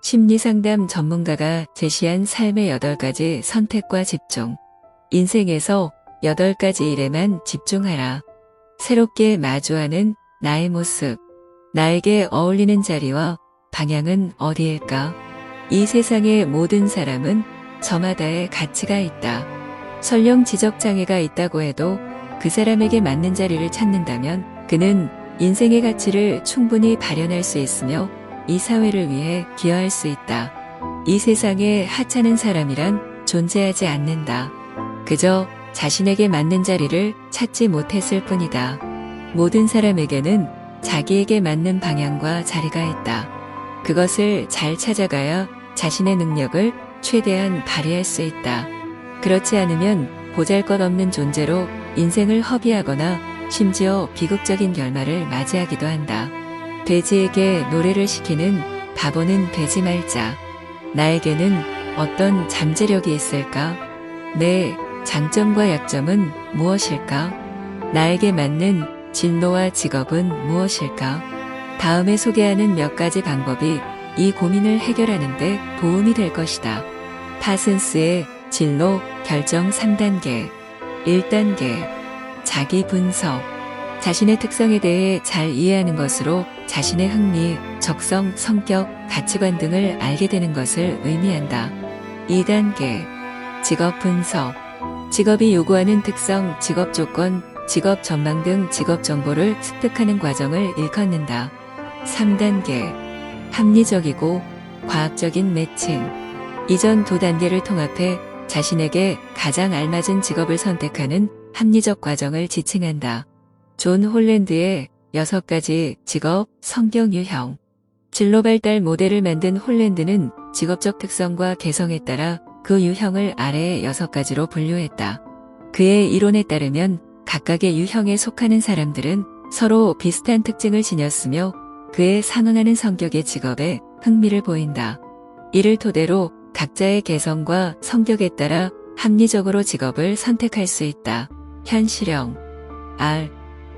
심리상담 전문가가 제시한 삶의 8가지 선택과 집중. 인생에서 8가지 일에만 집중하라. 새롭게 마주하는 나의 모습. 나에게 어울리는 자리와 방향은 어디일까? 이 세상의 모든 사람은 저마다의 가치가 있다. 설령 지적장애가 있다고 해도 그 사람에게 맞는 자리를 찾는다면 그는 인생의 가치를 충분히 발현할 수 있으며 이 사회를 위해 기여할 수 있다. 이 세상에 하찮은 사람이란 존재하지 않는다. 그저 자신에게 맞는 자리를 찾지 못했을 뿐이다. 모든 사람에게는 자기에게 맞는 방향과 자리가 있다. 그것을 잘 찾아가야 자신의 능력을 최대한 발휘할 수 있다. 그렇지 않으면 보잘것없는 존재로 인생을 허비하거나 심지어 비극적인 결말을 맞이하기도 한다. 돼지에게 노래를 시키는 바보는 되지 말자. 나에게는 어떤 잠재력이 있을까? 내 장점과 약점은 무엇일까? 나에게 맞는 진로와 직업은 무엇일까? 다음에 소개하는 몇 가지 방법이 이 고민을 해결하는 데 도움이 될 것이다. 파슨스의 진로 결정 3단계. 1단계. 자기 분석. 자신의 특성에 대해 잘 이해하는 것으로 자신의 흥미, 적성, 성격, 가치관 등을 알게 되는 것을 의미한다. 2단계. 직업 분석. 직업이 요구하는 특성, 직업 조건, 직업 전망 등 직업 정보를 습득하는 과정을 일컫는다. 3단계. 합리적이고 과학적인 매칭. 이전 2단계를 통합해 자신에게 가장 알맞은 직업을 선택하는 합리적 과정을 지칭한다. 존 홀랜드의 6가지 직업 성격 유형. 진로 발달 모델을 만든 홀랜드는 직업적 특성과 개성에 따라 그 유형을 아래의 6가지로 분류했다. 그의 이론에 따르면 각각의 유형에 속하는 사람들은 서로 비슷한 특징을 지녔으며 그에 상응하는 성격의 직업에 흥미를 보인다. 이를 토대로 각자의 개성과 성격에 따라 합리적으로 직업을 선택할 수 있다. 현실형. R.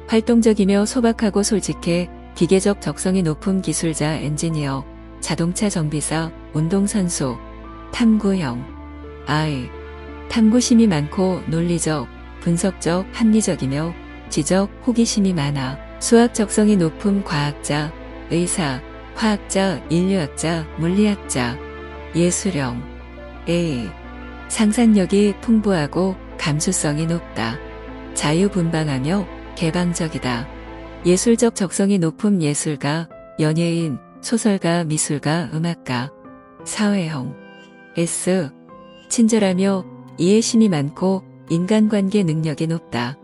활동적이며 소박하고 솔직해 기계적 적성이 높은 기술자, 엔지니어, 자동차 정비사, 운동선수. 탐구형. I. 탐구심이 많고 논리적, 분석적, 합리적이며 지적, 호기심이 많아 수학 적성이 높은 과학자, 의사, 화학자, 인류학자, 물리학자. 예술형. A. 상상력이 풍부하고 감수성이 높다. 자유분방하며 개방적이다. 예술적 적성이 높은 예술가, 연예인, 소설가, 미술가, 음악가. 사회형. S. 친절하며 이해심이 많고 인간관계 능력이 높다.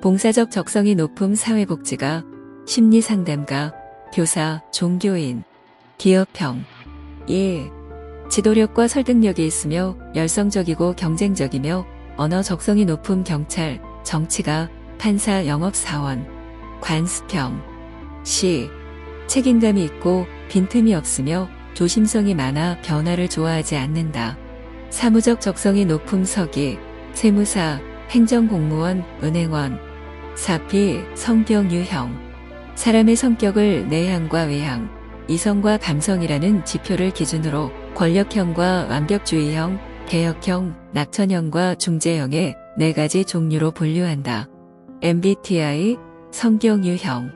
봉사적 적성이 높은 사회복지가, 심리상담가, 교사, 종교인. 기업형. 1. 지도력과 설득력이 있으며 열성적이고 경쟁적이며 언어 적성이 높은 경찰, 정치가, 판사, 영업사원. 관습형. C. 책임감이 있고 빈틈이 없으며 조심성이 많아 변화를 좋아하지 않는다. 사무적 적성이 높은 서기, 세무사, 행정공무원, 은행원. 4P. 성격 유형. 사람의 성격을 내향과 외향, 이성과 감성이라는 지표를 기준으로 권력형과 완벽주의형, 개혁형, 낙천형과 중재형의 4가지 종류로 분류한다. MBTI. 성격 유형.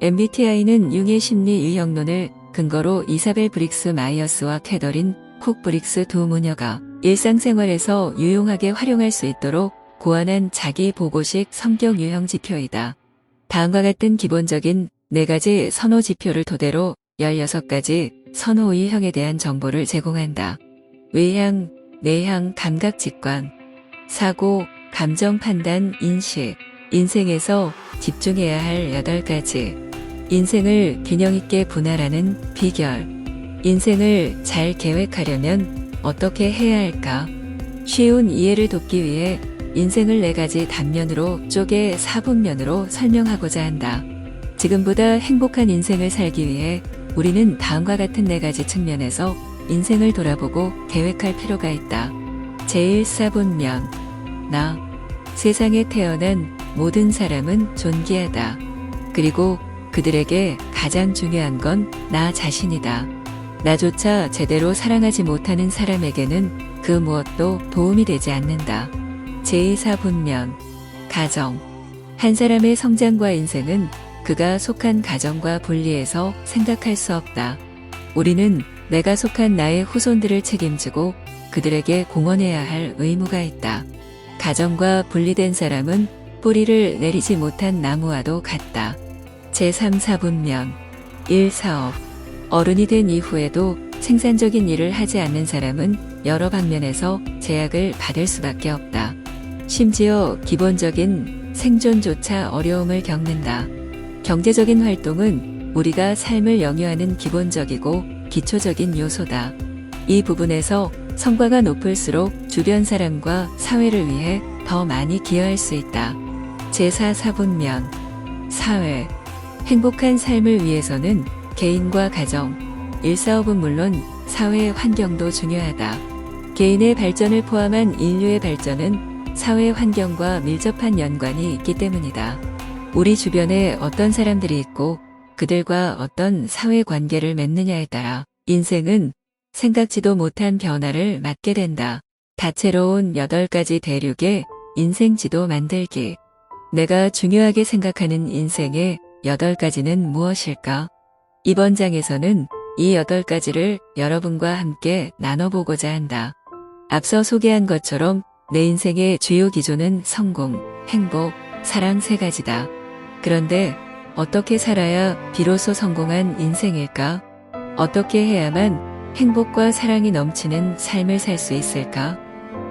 MBTI는 융의 심리 유형론을 근거로 이사벨 브릭스 마이어스와 캐더린 콕 브릭스 두 모녀가 일상생활에서 유용하게 활용할 수 있도록 고안한 자기 보고식 성격 유형 지표이다. 다음과 같은 기본적인 4가지 선호 지표를 토대로 16가지 선호 유형에 대한 정보를 제공한다. 외향, 내향, 감각 직관, 사고, 감정 판단, 인식. 인생에서 집중해야 할 8가지. 인생을 균형 있게 분할하는 비결. 인생을 잘 계획하려면 어떻게 해야 할까? 쉬운 이해를 돕기 위해 인생을 4가지 단면으로 쪼개 4분면으로 설명하고자 한다. 지금보다 행복한 인생을 살기 위해 우리는 다음과 같은 4가지 측면에서 인생을 돌아보고 계획할 필요가 있다. 제1사분면. 나. 세상에 태어난 모든 사람은 존귀하다. 그리고 그들에게 가장 중요한 건 나 자신이다. 나조차 제대로 사랑하지 못하는 사람에게는 그 무엇도 도움이 되지 않는다. 제4분면 가정. 한 사람의 성장과 인생은 그가 속한 가정과 분리해서 생각할 수 없다. 우리는 내가 속한 나의 후손들을 책임지고 그들에게 공헌해야 할 의무가 있다. 가정과 분리된 사람은 뿌리를 내리지 못한 나무와도 같다. 제3, 4분면 1. 사업. 어른이 된 이후에도 생산적인 일을 하지 않는 사람은 여러 방면에서 제약을 받을 수밖에 없다. 심지어 기본적인 생존조차 어려움을 겪는다. 경제적인 활동은 우리가 삶을 영위하는 기본적이고 기초적인 요소다. 이 부분에서 성과가 높을수록 주변 사람과 사회를 위해 더 많이 기여할 수 있다. 제4, 4분면 사회. 행복한 삶을 위해서는 개인과 가정, 일사업은 물론 사회 환경도 중요하다. 개인의 발전을 포함한 인류의 발전은 사회 환경과 밀접한 연관이 있기 때문이다. 우리 주변에 어떤 사람들이 있고 그들과 어떤 사회 관계를 맺느냐에 따라 인생은 생각지도 못한 변화를 맞게 된다. 다채로운 8가지 대륙의 인생지도 만들기. 내가 중요하게 생각하는 인생의 8가지는 무엇일까? 이번 장에서는 이 8가지를 여러분과 함께 나눠보고자 한다. 앞서 소개한 것처럼 내 인생의 주요 기조는 성공, 행복, 사랑 3가지다. 그런데 어떻게 살아야 비로소 성공한 인생일까? 어떻게 해야만 행복과 사랑이 넘치는 삶을 살 수 있을까?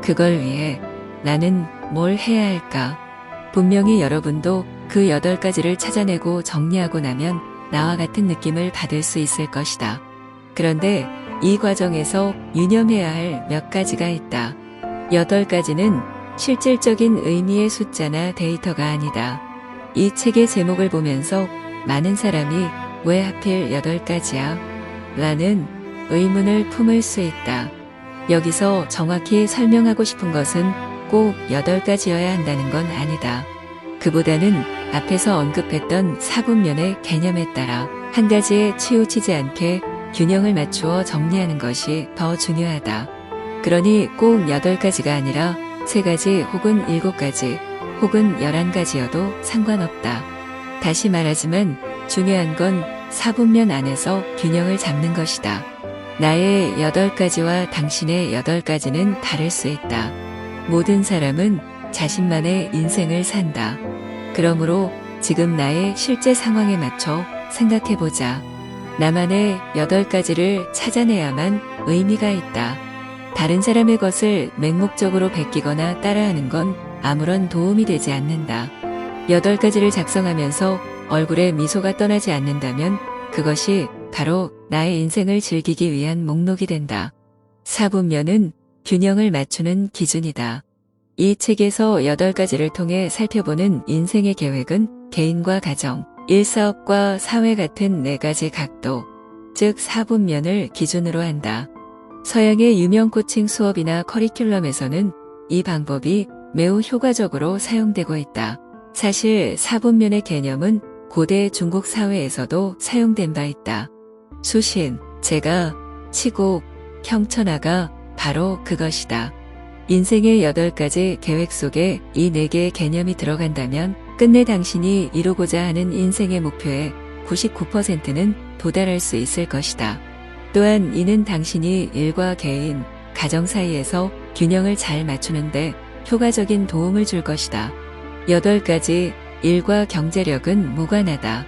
그걸 위해 나는 뭘 해야 할까? 분명히 여러분도 그 8가지를 찾아내고 정리하고 나면 나와 같은 느낌을 받을 수 있을 것이다. 그런데 이 과정에서 유념해야 할 몇 가지가 있다. 8가지는 실질적인 의미의 숫자나 데이터가 아니다. 이 책의 제목을 보면서 많은 사람이 왜 하필 8가지야? 라는 의문을 품을 수 있다. 여기서 정확히 설명하고 싶은 것은 꼭 8가지여야 한다는 건 아니다. 그보다는 앞에서 언급했던 4분면의 개념에 따라 한 가지에 치우치지 않게 균형을 맞추어 정리하는 것이 더 중요하다. 그러니 꼭 8가지가 아니라 3가지 혹은 7가지 혹은 11가지여도 상관없다. 다시 말하지만 중요한 건 4분면 안에서 균형을 잡는 것이다. 나의 8가지와 당신의 8가지는 다를 수 있다. 모든 사람은 자신만의 인생을 산다. 그러므로 지금 나의 실제 상황에 맞춰 생각해보자. 나만의 8가지를 찾아내야만 의미가 있다. 다른 사람의 것을 맹목적으로 베끼거나 따라하는 건 아무런 도움이 되지 않는다. 8가지를 작성하면서 얼굴에 미소가 떠나지 않는다면 그것이 바로 나의 인생을 즐기기 위한 목록이 된다. 4분면은 균형을 맞추는 기준이다. 이 책에서 8가지를 통해 살펴보는 인생의 계획은 개인과 가정, 일사업과 사회 같은 4가지 각도, 즉 4분면을 기준으로 한다. 서양의 유명 코칭 수업이나 커리큘럼에서는 이 방법이 매우 효과적으로 사용되고 있다. 사실 4분면의 개념은 고대 중국 사회에서도 사용된 바 있다. 수신, 제가, 치국, 형천하가 바로 그것이다. 인생의 8가지 계획 속에 이 4개의 개념이 들어간다면 끝내 당신이 이루고자 하는 인생의 목표의 99%는 도달할 수 있을 것이다. 또한 이는 당신이 일과 개인, 가정 사이에서 균형을 잘 맞추는데 효과적인 도움을 줄 것이다. 8가지 일과 경제력은 무관하다.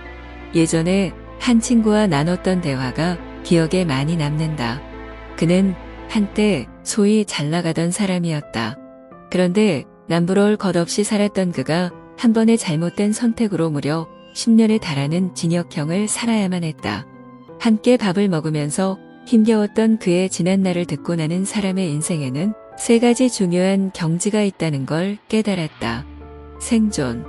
예전에 한 친구와 나눴던 대화가 기억에 많이 남는다. 그는 한때 소위 잘 나가던 사람이었다. 그런데 남부러울 것 없이 살았던 그가 한 번의 잘못된 선택으로 무려 10년에 달하는 징역형을 살아야만 했다. 함께 밥을 먹으면서 힘겨웠던 그의 지난날을 듣고 나는 사람의 인생에는 3가지 중요한 경지가 있다는 걸 깨달았다. 생존.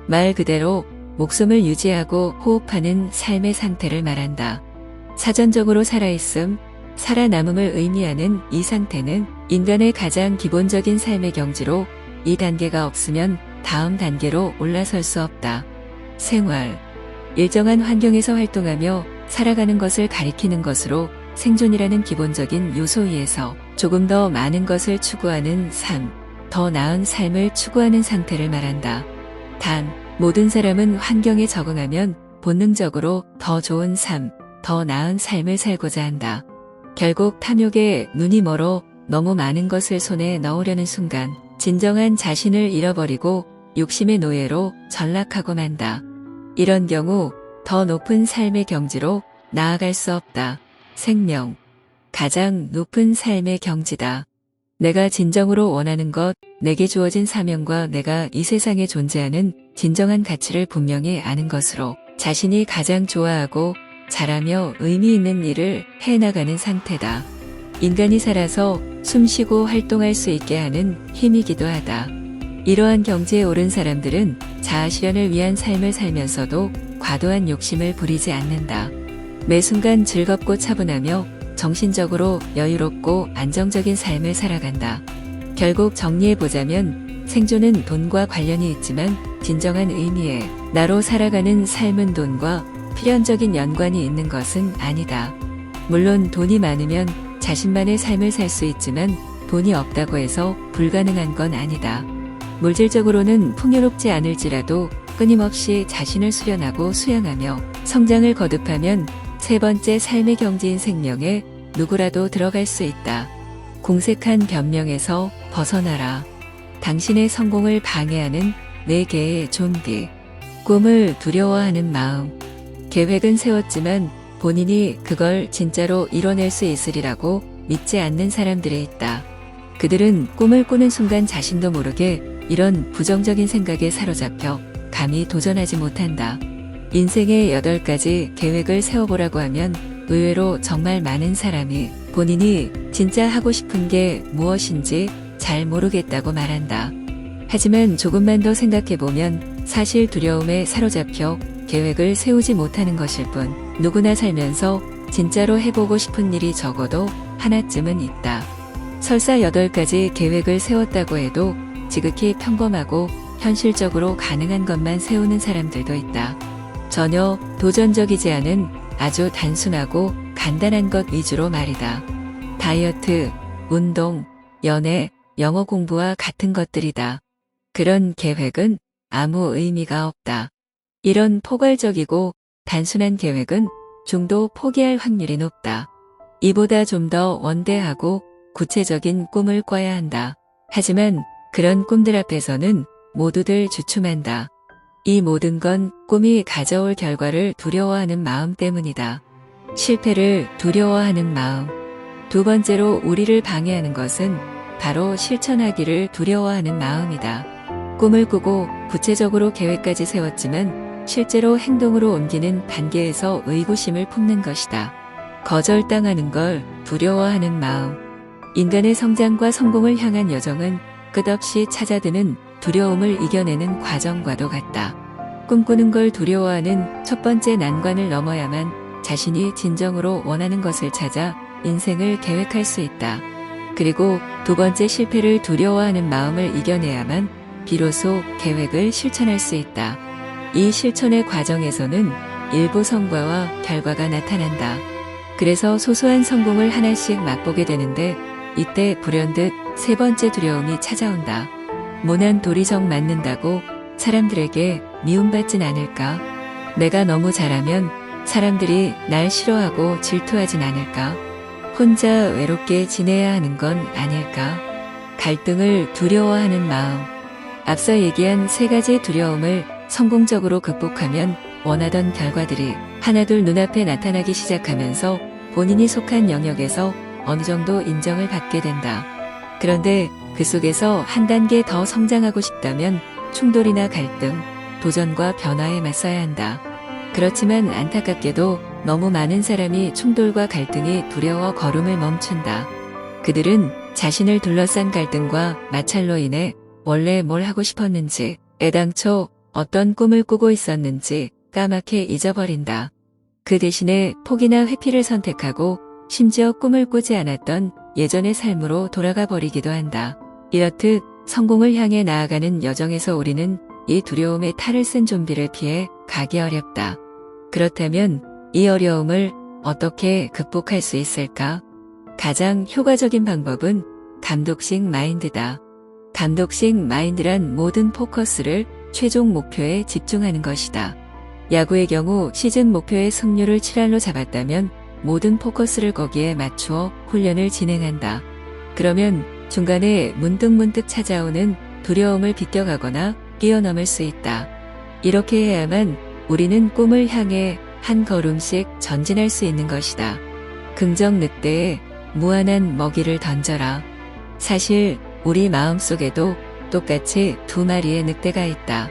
말 그대로 목숨을 유지하고 호흡하는 삶의 상태를 말한다. 사전적으로 살아있음, 살아남음을 의미하는 이 상태는 인간의 가장 기본적인 삶의 경지로 이 단계가 없으면 다음 단계로 올라설 수 없다. 생활. 일정한 환경에서 활동하며 살아가는 것을 가리키는 것으로 생존이라는 기본적인 요소 위에서 조금 더 많은 것을 추구하는 삶, 더 나은 삶을 추구하는 상태를 말한다. 단, 모든 사람은 환경에 적응하면 본능적으로 더 좋은 삶, 더 나은 삶을 살고자 한다. 결국 탐욕에 눈이 멀어 너무 많은 것을 손에 넣으려는 순간 진정한 자신을 잃어버리고 욕심의 노예로 전락하고 만다. 이런 경우 더 높은 삶의 경지로 나아갈 수 없다. 생명, 가장 높은 삶의 경지다. 내가 진정으로 원하는 것, 내게 주어진 사명과 내가 이 세상에 존재하는 진정한 가치를 분명히 아는 것으로 자신이 가장 좋아하고 잘하며 의미 있는 일을 해나가는 상태다. 인간이 살아서 숨쉬고 활동할 수 있게 하는 힘이기도 하다. 이러한 경지에 오른 사람들은 자아실현을 위한 삶을 살면서도 과도한 욕심을 부리지 않는다. 매 순간 즐겁고 차분하며 정신적으로 여유롭고 안정적인 삶을 살아간다. 결국 정리해보자면 생존은 돈과 관련이 있지만 진정한 의미의 나로 살아가는 삶은 돈과 필연적인 연관이 있는 것은 아니다. 물론 돈이 많으면 자신만의 삶을 살 수 있지만 돈이 없다고 해서 불가능한 건 아니다. 물질적으로는 풍요롭지 않을지라도 끊임없이 자신을 수련하고 수양하며 성장을 거듭하면 세 번째 삶의 경지인 생명에 누구라도 들어갈 수 있다. 공색한 변명에서 벗어나라. 당신의 성공을 방해하는 4개의 좀비. 꿈을 두려워하는 마음. 계획은 세웠지만 본인이 그걸 진짜로 이뤄낼 수 있으리라고 믿지 않는 사람들이 있다. 그들은 꿈을 꾸는 순간 자신도 모르게 이런 부정적인 생각에 사로잡혀 감히 도전하지 못한다. 인생의 8가지 계획을 세워보라고 하면 의외로 정말 많은 사람이 본인이 진짜 하고 싶은 게 무엇인지 잘 모르겠다고 말한다. 하지만 조금만 더 생각해보면 사실 두려움에 사로잡혀 계획을 세우지 못하는 것일 뿐 누구나 살면서 진짜로 해보고 싶은 일이 적어도 하나쯤은 있다. 설사 8가지 계획을 세웠다고 해도 지극히 평범하고 현실적으로 가능한 것만 세우는 사람들도 있다. 전혀 도전적이지 않은 아주 단순하고 간단한 것 위주로 말이다. 다이어트, 운동, 연애, 영어 공부와 같은 것들이다. 그런 계획은 아무 의미가 없다. 이런 포괄적이고 단순한 계획은 중도 포기할 확률이 높다. 이보다 좀 더 원대하고 구체적인 꿈을 꿔야 한다. 하지만 그런 꿈들 앞에서는 모두들 주춤한다. 이 모든 건 꿈이 가져올 결과를 두려워하는 마음 때문이다. 실패를 두려워하는 마음. 두 번째로 우리를 방해하는 것은 바로 실천하기를 두려워하는 마음이다. 꿈을 꾸고 구체적으로 계획까지 세웠지만 실제로 행동으로 옮기는 단계에서 의구심을 품는 것이다. 거절당하는 걸 두려워하는 마음. 인간의 성장과 성공을 향한 여정은 끝없이 찾아드는 두려움을 이겨내는 과정과도 같다. 꿈꾸는 걸 두려워하는 첫 번째 난관을 넘어야만 자신이 진정으로 원하는 것을 찾아 인생을 계획할 수 있다. 그리고 두 번째 실패를 두려워하는 마음을 이겨내야만 비로소 계획을 실천할 수 있다. 이 실천의 과정에서는 일부 성과와 결과가 나타난다. 그래서 소소한 성공을 하나씩 맛보게 되는데 이때 불현듯 세 번째 두려움이 찾아온다. 모난 돌이 정 맞는다고 사람들에게 미움받진 않을까? 내가 너무 잘하면 사람들이 날 싫어하고 질투하진 않을까? 혼자 외롭게 지내야 하는 건 아닐까? 갈등을 두려워하는 마음. 앞서 얘기한 3가지 두려움을 성공적으로 극복하면 원하던 결과들이 하나둘 눈앞에 나타나기 시작하면서 본인이 속한 영역에서 어느 정도 인정을 받게 된다. 그런데 그 속에서 한 단계 더 성장하고 싶다면 충돌이나 갈등, 도전과 변화에 맞서야 한다. 그렇지만 안타깝게도 너무 많은 사람이 충돌과 갈등이 두려워 걸음을 멈춘다. 그들은 자신을 둘러싼 갈등과 마찰로 인해 원래 뭘 하고 싶었는지, 애당초 어떤 꿈을 꾸고 있었는지 까맣게 잊어버린다. 그 대신에 포기나 회피를 선택하고 심지어 꿈을 꾸지 않았던 예전의 삶으로 돌아가 버리기도 한다. 이렇듯 성공을 향해 나아가는 여정에서 우리는 이 두려움의 탈을 쓴 좀비를 피해 가기 어렵다. 그렇다면 이 어려움을 어떻게 극복할 수 있을까? 가장 효과적인 방법은 감독식 마인드다. 감독식 마인드란 모든 포커스를 최종 목표에 집중하는 것이다. 야구의 경우 시즌 목표의 승률을 7할로 잡았다면 모든 포커스를 거기에 맞추어 훈련을 진행한다. 그러면 중간에 문득문득 찾아오는 두려움을 비껴가거나 뛰어넘을 수 있다. 이렇게 해야만 우리는 꿈을 향해 한 걸음씩 전진할 수 있는 것이다. 긍정 늑대에 무한한 먹이를 던져라. 사실 우리 마음속에도 똑같이 두 마리의 늑대가 있다.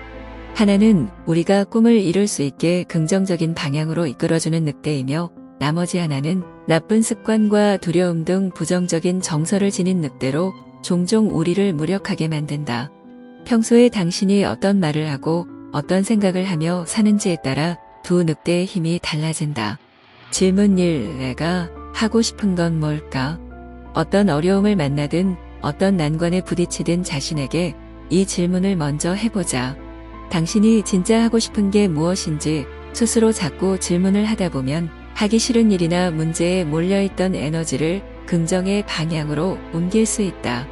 하나는 우리가 꿈을 이룰 수 있게 긍정적인 방향으로 이끌어주는 늑대이며 나머지 하나는 나쁜 습관과 두려움 등 부정적인 정서를 지닌 늑대로 종종 우리를 무력하게 만든다. 평소에 당신이 어떤 말을 하고 어떤 생각을 하며 사는지에 따라 두 늑대의 힘이 달라진다. 질문 1. 내가 하고 싶은 건 뭘까? 어떤 어려움을 만나든 어떤 난관에 부딪히든 자신에게 이 질문을 먼저 해보자. 당신이 진짜 하고 싶은 게 무엇인지 스스로 자꾸 질문을 하다 보면 하기 싫은 일이나 문제에 몰려있던 에너지를 긍정의 방향으로 옮길 수 있다.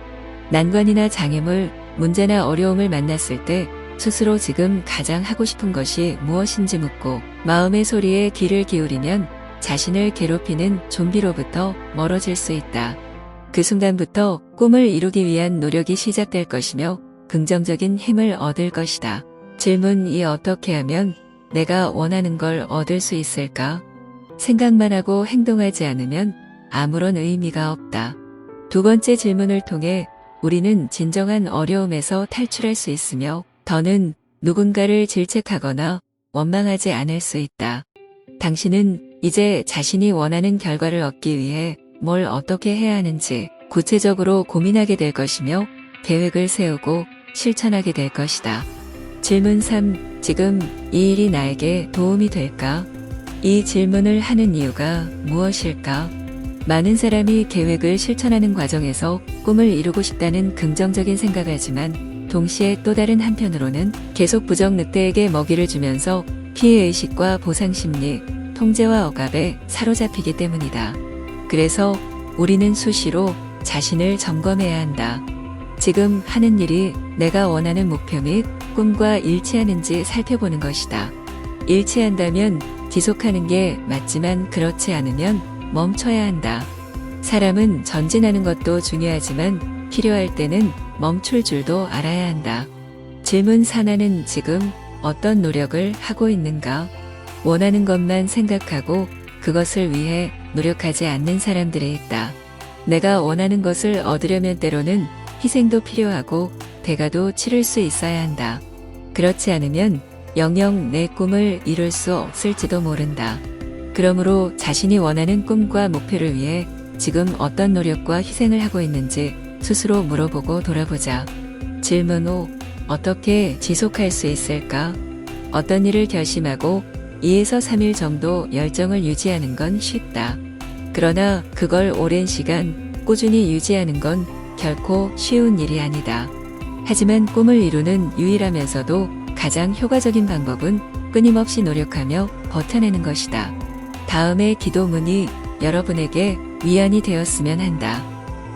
난관이나 장애물, 문제나 어려움을 만났을 때 스스로 지금 가장 하고 싶은 것이 무엇인지 묻고 마음의 소리에 귀를 기울이면 자신을 괴롭히는 좀비로부터 멀어질 수 있다. 그 순간부터 꿈을 이루기 위한 노력이 시작될 것이며 긍정적인 힘을 얻을 것이다. 질문 2. 어떻게 하면 내가 원하는 걸 얻을 수 있을까? 생각만 하고 행동하지 않으면 아무런 의미가 없다. 두 번째 질문을 통해 우리는 진정한 어려움에서 탈출할 수 있으며 더는 누군가를 질책하거나 원망하지 않을 수 있다. 당신은 이제 자신이 원하는 결과를 얻기 위해 뭘 어떻게 해야 하는지 구체적으로 고민하게 될 것이며 계획을 세우고 실천하게 될 것이다. 질문 3. 지금 이 일이 나에게 도움이 될까? 이 질문을 하는 이유가 무엇일까? 많은 사람이 계획을 실천하는 과정에서 꿈을 이루고 싶다는 긍정적인 생각을 하지만 동시에 또 다른 한편으로는 계속 부정 늑대에게 먹이를 주면서 피해의식과 보상심리, 통제와 억압에 사로잡히기 때문이다. 그래서 우리는 수시로 자신을 점검해야 한다. 지금 하는 일이 내가 원하는 목표 및 꿈과 일치하는지 살펴보는 것이다. 일치한다면 지속하는 게 맞지만 그렇지 않으면 멈춰야 한다. 사람은 전진하는 것도 중요하지만 필요할 때는 멈출 줄도 알아야 한다. 질문 4. 지금 어떤 노력을 하고 있는가? 원하는 것만 생각하고 그것을 위해 노력하지 않는 사람들이 있다. 내가 원하는 것을 얻으려면 때로는 희생도 필요하고 대가도 치를 수 있어야 한다. 그렇지 않으면 영영 내 꿈을 이룰 수 없을지도 모른다. 그러므로 자신이 원하는 꿈과 목표를 위해 지금 어떤 노력과 희생을 하고 있는지 스스로 물어보고 돌아보자. 질문 5. 어떻게 지속할 수 있을까? 어떤 일을 결심하고 2에서 3일 정도 열정을 유지하는 건 쉽다. 그러나 그걸 오랜 시간 꾸준히 유지하는 건 결코 쉬운 일이 아니다. 하지만 꿈을 이루는 유일하면서도 가장 효과적인 방법은 끊임없이 노력하며 버텨내는 것이다. 다음의 기도문이 여러분에게 위안이 되었으면 한다.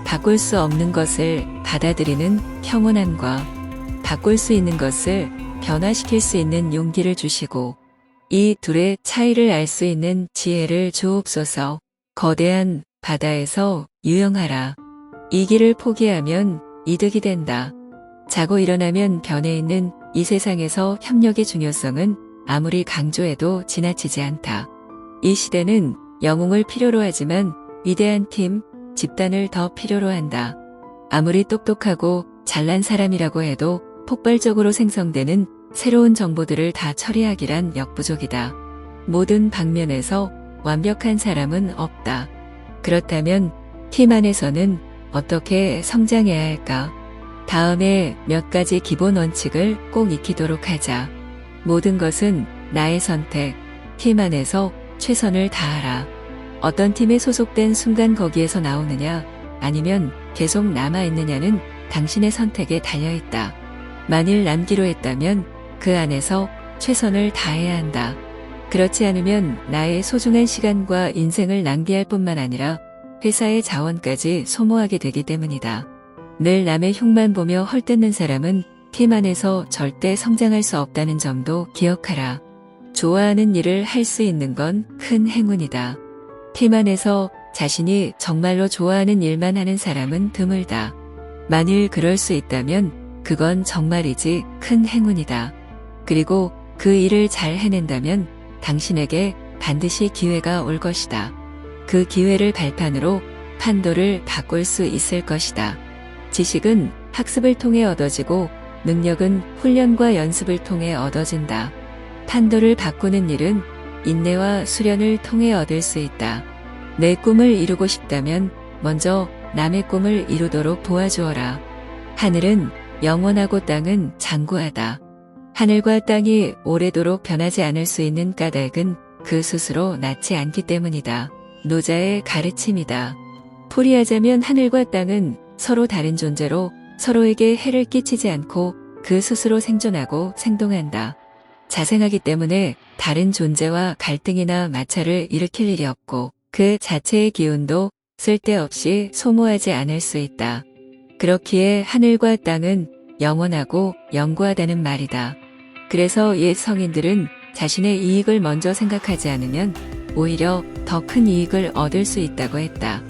바꿀 수 없는 것을 받아들이는 평온함과 바꿀 수 있는 것을 변화시킬 수 있는 용기를 주시고 이 둘의 차이를 알 수 있는 지혜를 주옵소서. 거대한 바다에서 유영하라. 이 길을 포기하면 이득이 된다. 자고 일어나면 변해 있는 이 세상에서 협력의 중요성은 아무리 강조해도 지나치지 않다. 이 시대는 영웅을 필요로 하지만 위대한 팀, 집단을 더 필요로 한다. 아무리 똑똑하고 잘난 사람이라고 해도 폭발적으로 생성되는 새로운 정보들을 다 처리하기란 역부족이다. 모든 방면에서 완벽한 사람은 없다. 그렇다면 팀 안에서는 어떻게 성장해야 할까? 다음에 몇 가지 기본 원칙을 꼭 익히도록 하자. 모든 것은 나의 선택, 팀 안에서 최선을 다하라. 어떤 팀에 소속된 순간 거기에서 나오느냐, 아니면 계속 남아있느냐는 당신의 선택에 달려있다. 만일 남기로 했다면 그 안에서 최선을 다해야 한다. 그렇지 않으면 나의 소중한 시간과 인생을 낭비할 뿐만 아니라 회사의 자원까지 소모하게 되기 때문이다. 늘 남의 흉만 보며 헐뜯는 사람은 팀안에서 절대 성장할 수 없다는 점도 기억하라. 좋아하는 일을 할 수 있는 건 큰 행운이다. 팀안에서 자신이 정말로 좋아하는 일만 하는 사람은 드물다. 만일 그럴 수 있다면 그건 정말이지 큰 행운이다. 그리고 그 일을 잘 해낸다면 당신에게 반드시 기회가 올 것이다. 그 기회를 발판으로 판도를 바꿀 수 있을 것이다. 지식은 학습을 통해 얻어지고 능력은 훈련과 연습을 통해 얻어진다. 판도를 바꾸는 일은 인내와 수련을 통해 얻을 수 있다. 내 꿈을 이루고 싶다면 먼저 남의 꿈을 이루도록 도와주어라. 하늘은 영원하고 땅은 장구하다. 하늘과 땅이 오래도록 변하지 않을 수 있는 까닭은 그 스스로 낫지 않기 때문이다. 노자의 가르침이다. 풀이하자면 하늘과 땅은 서로 다른 존재로 서로에게 해를 끼치지 않고 그 스스로 생존하고 생동한다. 자생하기 때문에 다른 존재와 갈등이나 마찰을 일으킬 일이 없고 그 자체의 기운도 쓸데없이 소모하지 않을 수 있다. 그렇기에 하늘과 땅은 영원하고 영구하다는 말이다. 그래서 옛 성인들은 자신의 이익을 먼저 생각하지 않으면 오히려 더 큰 이익을 얻을 수 있다고 했다.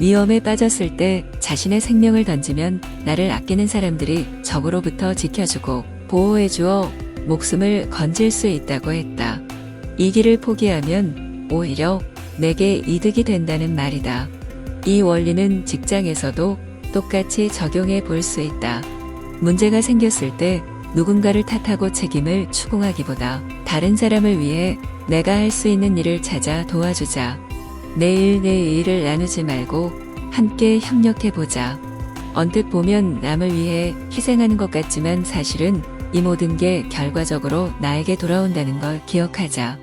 위험에 빠졌을 때 자신의 생명을 던지면 나를 아끼는 사람들이 적으로부터 지켜주고 보호해주어 목숨을 건질 수 있다고 했다. 이 길을 포기하면 오히려 내게 이득이 된다는 말이다. 이 원리는 직장에서도 똑같이 적용해 볼 수 있다. 문제가 생겼을 때 누군가를 탓하고 책임을 추궁하기보다 다른 사람을 위해 내가 할 수 있는 일을 찾아 도와주자. 내 일을 나누지 말고 함께 협력해보자. 언뜻 보면 남을 위해 희생하는 것 같지만 사실은 이 모든 게 결과적으로 나에게 돌아온다는 걸 기억하자.